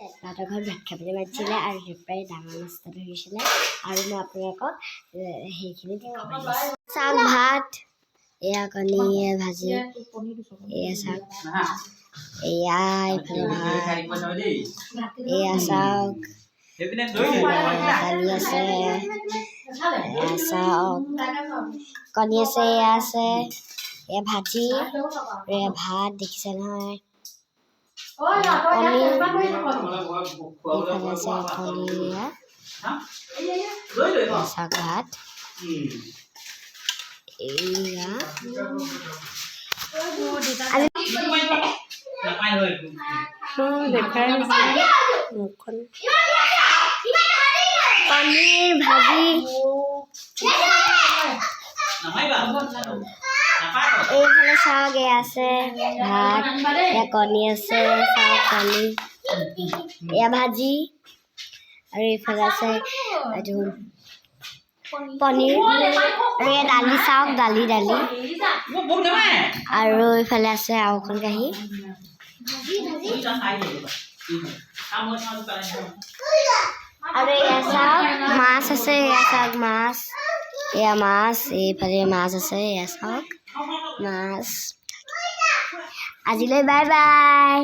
তাহাঁতৰ ঘৰত ভাত খাবলৈ মাতিছিলে আৰু সেইপৰাই ডাঙৰ মাছ এটা ধৰিছিলে আৰু মই আপোনালোকক সেইখিনি দেখাব লৈছোঁ। চাওক ভাত, এয়া কণী, এয়া ভাজি, এয়া চাওক, এয়া এইফালে ভাত, এয়া চাওক, দালি আছে, এয়া চাওক, কণী আছে, এয়া আছে, এয়া ভাজি, এয়া ভাত দেখিছে নহয়। কণী এইফালে আছে কণী, চাওক ভাত, এয়া মুখখন পনীৰ ভাজি, এইফালে চাওক এয়া আছে ভাত, এয়া কণী আছে, চাওক কণী, এয়া ভাজি আৰু এইফালে আছে এইটো পনীৰ আৰু এয়া দালি, চাওক দালি আৰু এইফালে আছে আৰু এখন কাঁহী আৰু এয়া চাওক মাছ আছে, এয়া চাওক মাছ, এয়া মাছ, এইফালে মাছ আছে, এয়া চাওক মাছ। আজিলৈ বাই বাই।